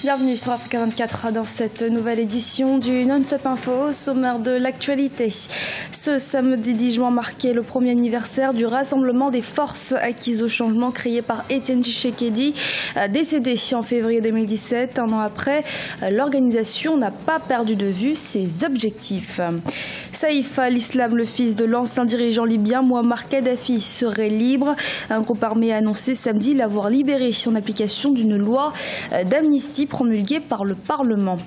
Bienvenue sur Africa 24 dans cette nouvelle édition du Non-Stop Info, au sommaire de l'actualité. Ce samedi 10 juin marquait le premier anniversaire du rassemblement des forces acquises au changement créé par Etienne Tshisekedi, décédé en février 2017. Un an après, l'organisation n'a pas perdu de vue ses objectifs. Saïf al-Islam, le fils de l'ancien dirigeant libyen Mouammar Kadhafi, serait libre. Un groupe armé a annoncé samedi l'avoir libéré en application d'une loi d'amnistie promulguée par le Parlement.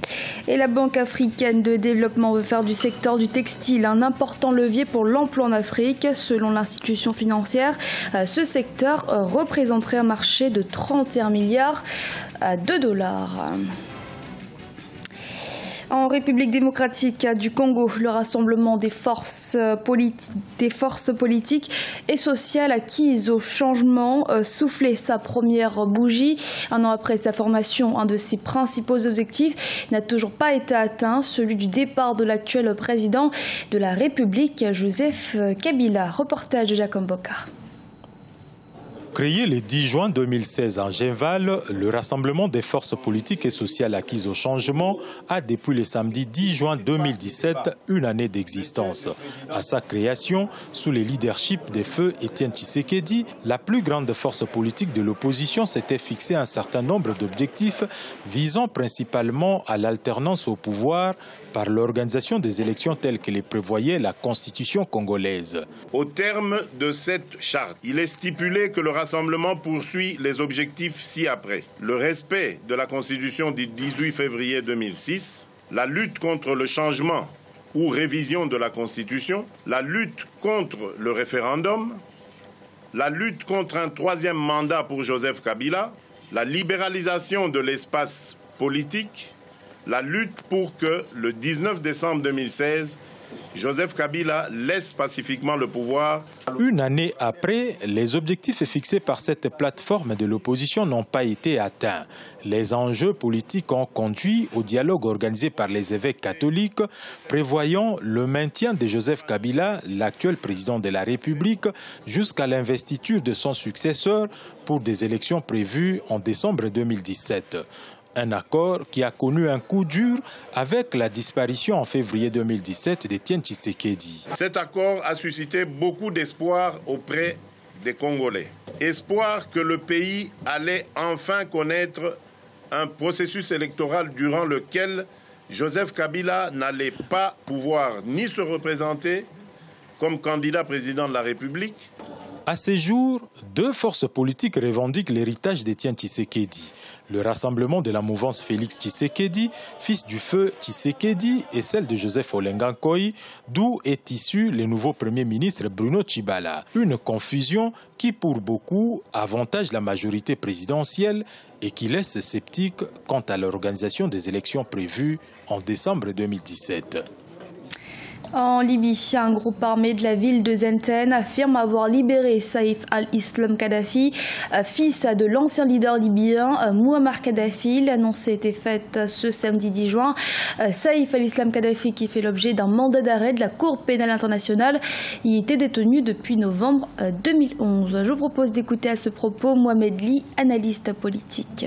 Et la Banque africaine de développement veut faire du secteur du textile un important levier pour l'emploi en Afrique. Selon l'institution financière, ce secteur représenterait un marché de 31 milliards de dollars. En République démocratique du Congo, le rassemblement des forces politiques et sociales acquises au changement soufflait sa première bougie. Un an après sa formation, un de ses principaux objectifs n'a toujours pas été atteint, celui du départ de l'actuel président de la République, Joseph Kabila. Reportage de Jacob Boka. Créé le 10 juin 2016 en Genval, le rassemblement des forces politiques et sociales acquises au changement a depuis le samedi 10 juin 2017 une année d'existence. À sa création, sous le leadership des feux Etienne Tshisekedi, la plus grande force politique de l'opposition s'était fixé un certain nombre d'objectifs visant principalement à l'alternance au pouvoir par l'organisation des élections telles que les prévoyait la Constitution congolaise. Au terme de cette charte, il est stipulé que le rassemblement poursuit les objectifs ci-après. Le respect de la Constitution du 18 février 2006, la lutte contre le changement ou révision de la Constitution, la lutte contre le référendum, la lutte contre un troisième mandat pour Joseph Kabila, la libéralisation de l'espace politique, la lutte pour que le 19 décembre 2016, Joseph Kabila laisse pacifiquement le pouvoir. Une année après, les objectifs fixés par cette plateforme de l'opposition n'ont pas été atteints. Les enjeux politiques ont conduit au dialogue organisé par les évêques catholiques, prévoyant le maintien de Joseph Kabila, l'actuel président de la République, jusqu'à l'investiture de son successeur pour des élections prévues en décembre 2017. Un accord qui a connu un coup dur avec la disparition en février 2017 d'Etienne Tshisekedi. Cet accord a suscité beaucoup d'espoir auprès des Congolais. Espoir que le pays allait enfin connaître un processus électoral durant lequel Joseph Kabila n'allait pas pouvoir ni se représenter comme candidat président de la République. À ces jours, deux forces politiques revendiquent l'héritage d'Etienne Tshisekedi. Le rassemblement de la mouvance Félix Tshisekedi, fils du feu Tshisekedi, et celle de Joseph Olenga Nkoyi, d'où est issu le nouveau Premier ministre Bruno Tshibala. Une confusion qui, pour beaucoup, avantage la majorité présidentielle et qui laisse sceptique quant à l'organisation des élections prévues en décembre 2017. En Libye, un groupe armé de la ville de Zenten affirme avoir libéré Saïf al-Islam Kadhafi, fils de l'ancien leader libyen Mouammar Kadhafi. L'annonce a été faite ce samedi 10 juin. Saïf al-Islam Kadhafi, qui fait l'objet d'un mandat d'arrêt de la Cour pénale internationale, y était détenu depuis novembre 2011. Je vous propose d'écouter à ce propos Mohamed Li, analyste politique.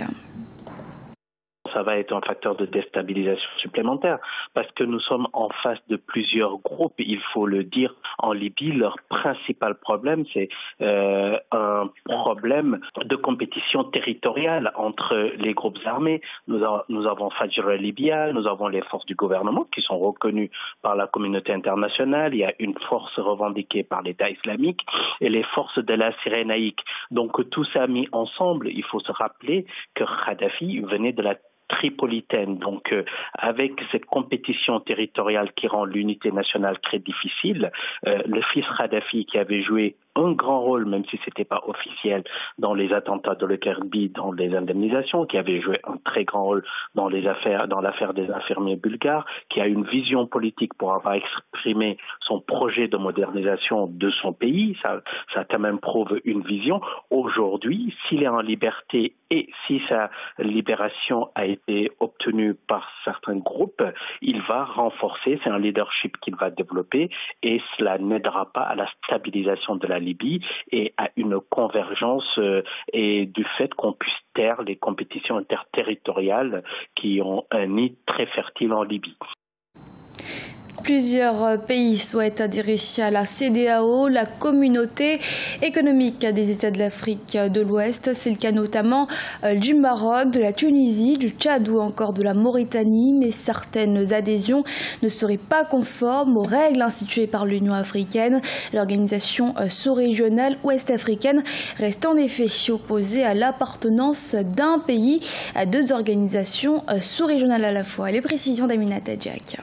Ça va être un facteur de déstabilisation supplémentaire parce que nous sommes en face de plusieurs groupes, il faut le dire, en Libye. Leur principal problème, c'est un problème de compétition territoriale entre les groupes armés. Nous avons Fajr Libya, nous avons les forces du gouvernement qui sont reconnues par la communauté internationale. Il y a une force revendiquée par l'État islamique et les forces de la Cyrénaïque. Donc tout ça mis ensemble, il faut se rappeler que Kadhafi venait de la tripolitaine. Donc, avec cette compétition territoriale qui rend l'unité nationale très difficile, le fils Kadhafi qui avait joué un grand rôle, même si ce n'était pas officiel, dans les attentats de Lockerbie, dans les indemnisations, qui avait joué un très grand rôle dans l'affaire des infirmiers bulgares, qui a une vision politique pour avoir exprimé son projet de modernisation de son pays. Ça quand même prouve une vision. Aujourd'hui, s'il est en liberté et si sa libération a été été obtenu par certains groupes, il va renforcer, c'est un leadership qu'il va développer et cela n'aidera pas à la stabilisation de la Libye et à une convergence et du fait qu'on puisse taire les compétitions interterritoriales qui ont un nid très fertile en Libye. Plusieurs pays souhaitent adhérer à la CEDEAO, la communauté économique des États de l'Afrique de l'Ouest. C'est le cas notamment du Maroc, de la Tunisie, du Tchad ou encore de la Mauritanie. Mais certaines adhésions ne seraient pas conformes aux règles instituées par l'Union africaine. L'organisation sous-régionale ouest-africaine reste en effet opposée à l'appartenance d'un pays à deux organisations sous-régionales à la fois. Les précisions d'Aminata Diak.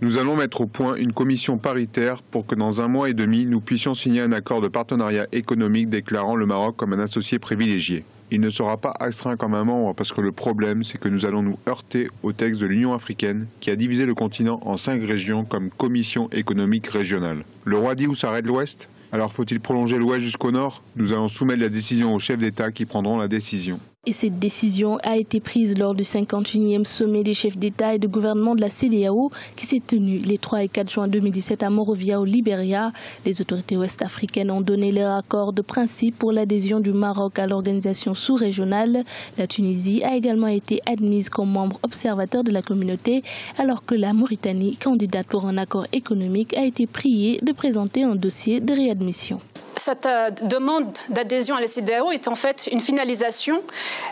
Nous allons mettre au point une commission paritaire pour que dans 1 mois et demi, nous puissions signer un accord de partenariat économique déclarant le Maroc comme un associé privilégié. Il ne sera pas astreint comme un membre parce que le problème, c'est que nous allons nous heurter au texte de l'Union africaine qui a divisé le continent en 5 régions comme commission économique régionale. Le roi dit où s'arrête l'Ouest ? Alors faut-il prolonger l'Ouest jusqu'au Nord ? Nous allons soumettre la décision aux chefs d'État qui prendront la décision. Et cette décision a été prise lors du 51e sommet des chefs d'État et de gouvernement de la CEDEAO qui s'est tenu les 3 et 4 juin 2017 à Monrovia au Libéria. Les autorités ouest-africaines ont donné leur accord de principe pour l'adhésion du Maroc à l'organisation sous-régionale. La Tunisie a également été admise comme membre observateur de la communauté alors que la Mauritanie, candidate pour un accord économique, a été priée de présenter un dossier de réadmission. Cette demande d'adhésion à la CEDEAO est en fait une finalisation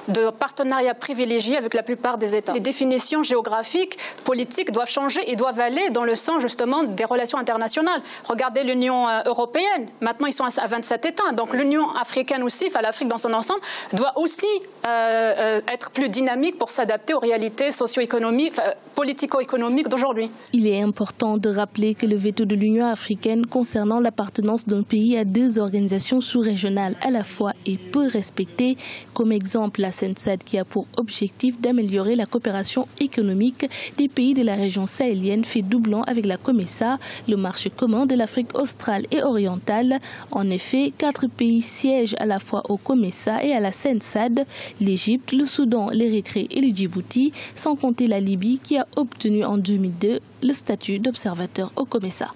de partenariats privilégiés avec la plupart des États. Les définitions géographiques, politiques doivent changer et doivent aller dans le sens justement des relations internationales. Regardez l'Union européenne, maintenant ils sont à 27 États, donc l'Union africaine aussi, enfin l'Afrique dans son ensemble, doit aussi être plus dynamique pour s'adapter aux réalités socio-économiques, politico-économiques d'aujourd'hui. Il est important de rappeler que le veto de l'Union africaine concernant l'appartenance d'un pays à 2 organisations sous-régionales à la fois est peu respectée. Comme exemple, la CENSAD qui a pour objectif d'améliorer la coopération économique des pays de la région sahélienne fait doublon avec la COMESA, le marché commun de l'Afrique australe et orientale. En effet, 4 pays siègent à la fois au COMESA et à la CENSAD, l'Égypte, le Soudan, l'Érythrée et le Djibouti, sans compter la Libye qui a obtenu en 2002 le statut d'observateur au COMESA.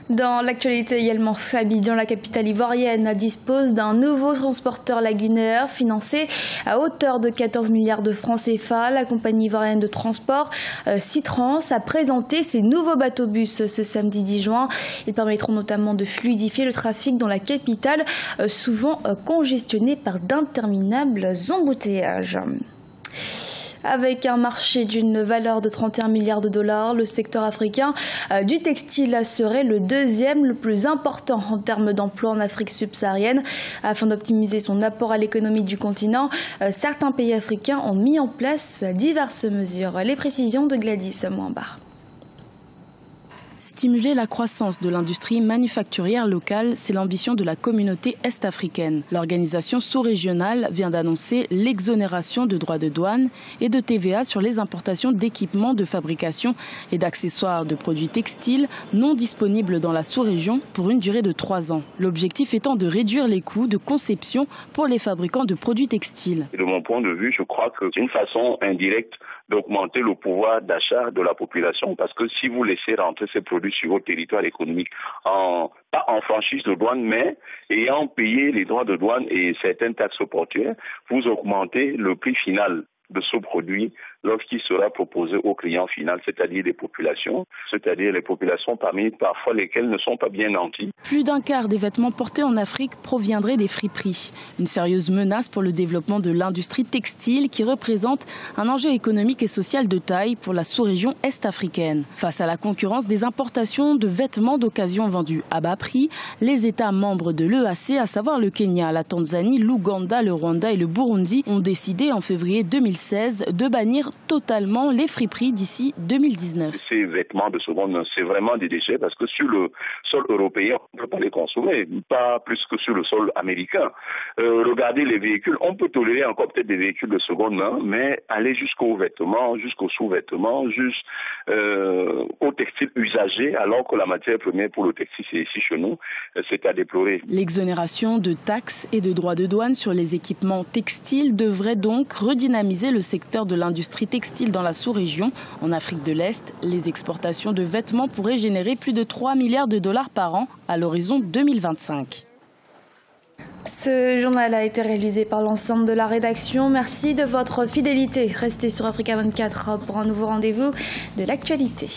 Dans l'actualité également, Abidjan, la capitale ivoirienne, dispose d'un nouveau transporteur lagunaire financé à hauteur de 14 milliards de francs CFA. La compagnie ivoirienne de transport Citrans a présenté ses nouveaux bateaux-bus ce samedi 10 juin. Ils permettront notamment de fluidifier le trafic dans la capitale, souvent congestionné par d'interminables embouteillages. Avec un marché d'une valeur de 31 milliards de dollars, le secteur africain du textile serait le 2e le plus important en termes d'emploi en Afrique subsaharienne. Afin d'optimiser son apport à l'économie du continent, certains pays africains ont mis en place diverses mesures. Les précisions de Gladys Mwamba. Stimuler la croissance de l'industrie manufacturière locale, c'est l'ambition de la communauté est-africaine. L'organisation sous-régionale vient d'annoncer l'exonération de droits de douane et de TVA sur les importations d'équipements de fabrication et d'accessoires de produits textiles non disponibles dans la sous-région pour une durée de 3 ans. L'objectif étant de réduire les coûts de conception pour les fabricants de produits textiles. De mon point de vue, je crois que c'est une façon indirecte d'augmenter le pouvoir d'achat de la population, parce que si vous laissez rentrer ces produits sur votre territoire économique, pas en franchise de douane, mais ayant payé les droits de douane et certaines taxes portuaires, vous augmentez le prix final de ce produit lorsqu'il sera proposé au client final, c'est-à-dire les populations parmi parfois lesquelles ne sont pas bien nantis. Plus d'un quart des vêtements portés en Afrique proviendraient des friperies. Une sérieuse menace pour le développement de l'industrie textile qui représente un enjeu économique et social de taille pour la sous-région est-africaine. Face à la concurrence des importations de vêtements d'occasion vendus à bas prix, les États membres de l'EAC, à savoir le Kenya, la Tanzanie, l'Ouganda, le Rwanda et le Burundi, ont décidé en février 2016 de bannir totalement les friperies d'ici 2019. Ces vêtements de seconde main, c'est vraiment des déchets parce que sur le sol européen, on ne peut pas les consommer, pas plus que sur le sol américain. Regardez les véhicules, on peut tolérer encore peut-être des véhicules de seconde main, mais aller jusqu'aux vêtements, jusqu'aux sous-vêtements, jusqu'aux textiles usagés, alors que la matière première pour le textile, c'est ici chez nous, c'est à déplorer. L'exonération de taxes et de droits de douane sur les équipements textiles devrait donc redynamiser le secteur de l'industrie textile dans la sous-région. En Afrique de l'Est, les exportations de vêtements pourraient générer plus de 3 milliards de dollars par an à l'horizon 2025. Ce journal a été réalisé par l'ensemble de la rédaction. Merci de votre fidélité. Restez sur Africa 24 pour un nouveau rendez-vous de l'actualité.